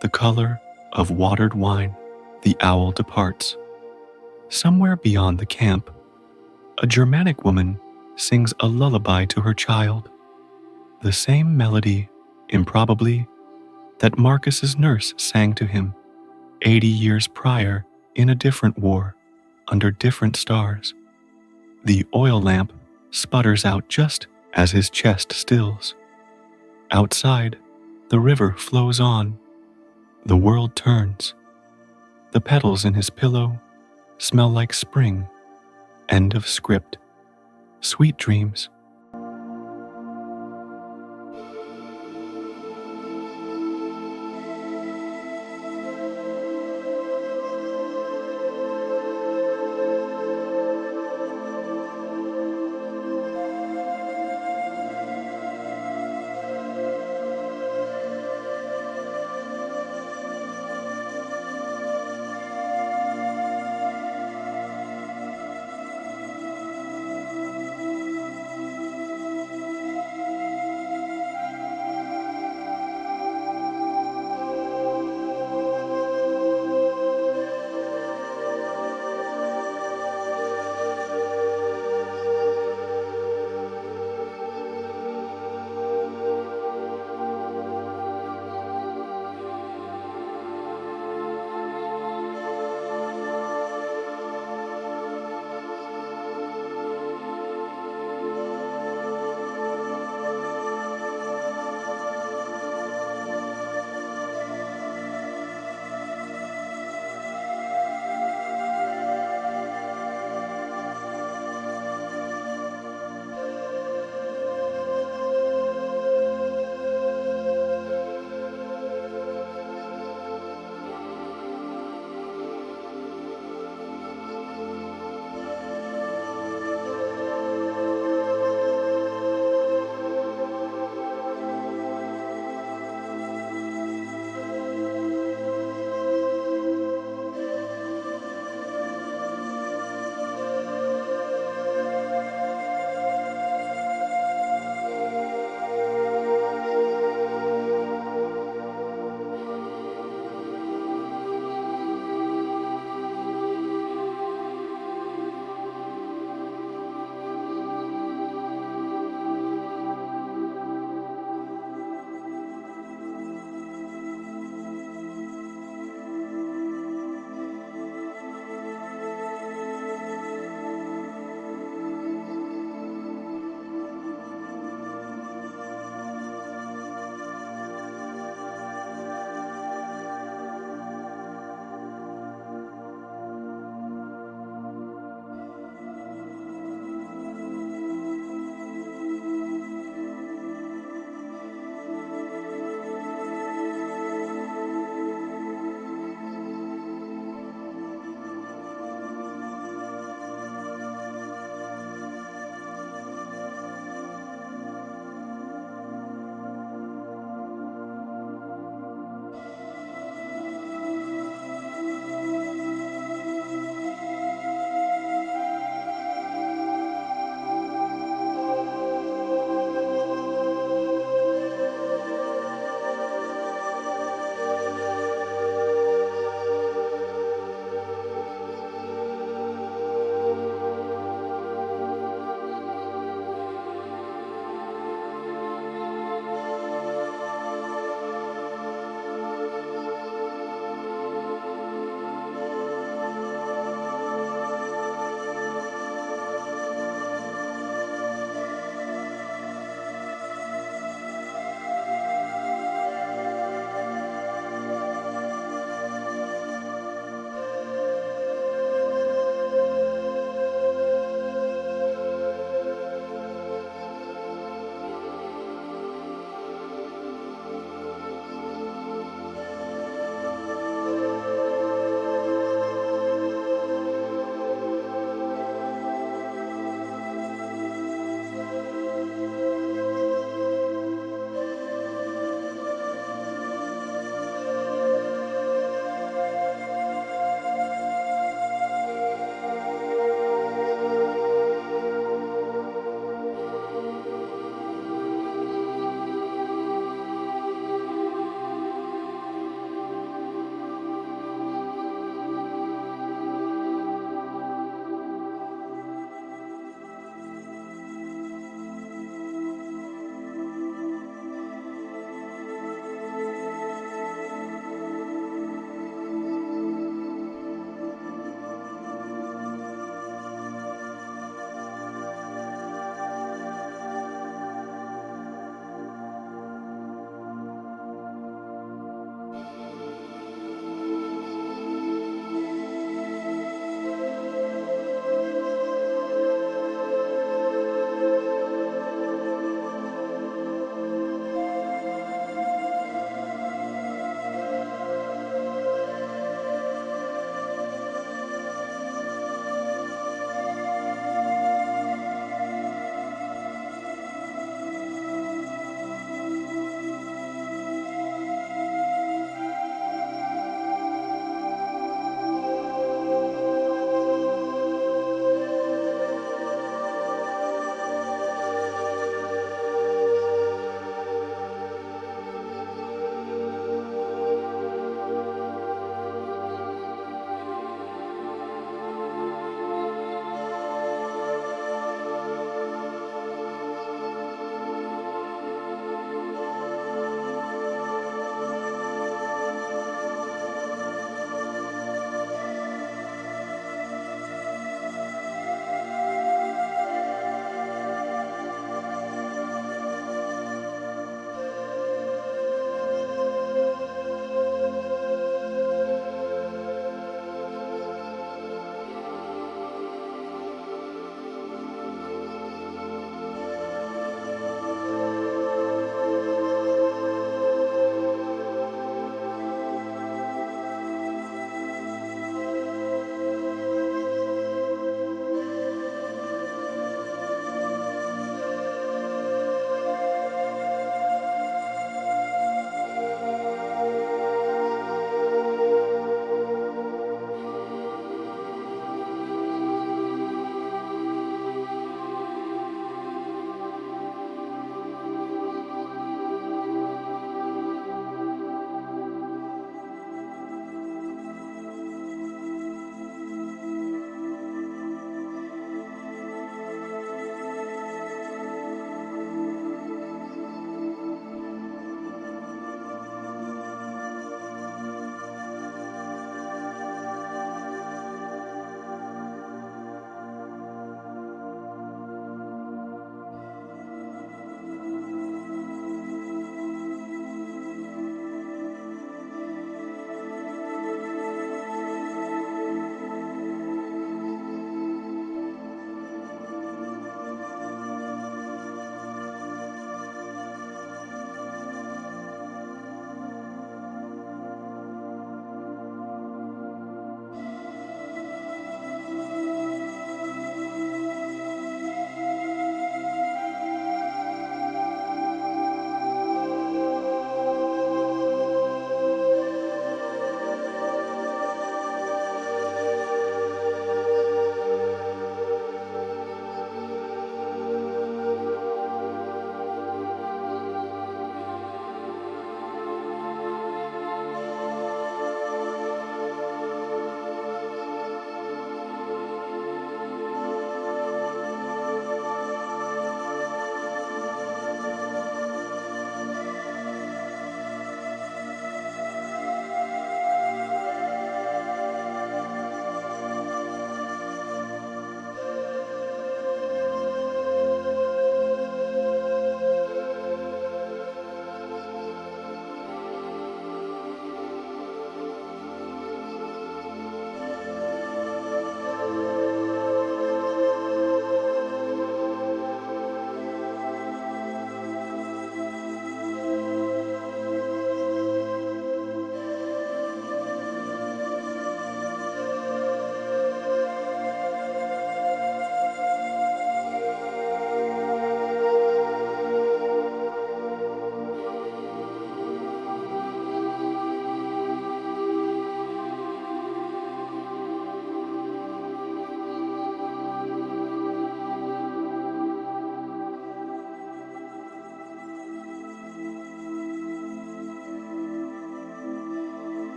the color of watered wine. The owl departs. Somewhere beyond the camp, a Germanic woman sings a lullaby to her child. The same melody, improbably, that Marcus's nurse sang to him 80 years prior in a different war, under different stars. The oil lamp sputters out just as his chest stills. Outside, the river flows on. The world turns. The petals in his pillow smell like spring. End of script. Sweet dreams.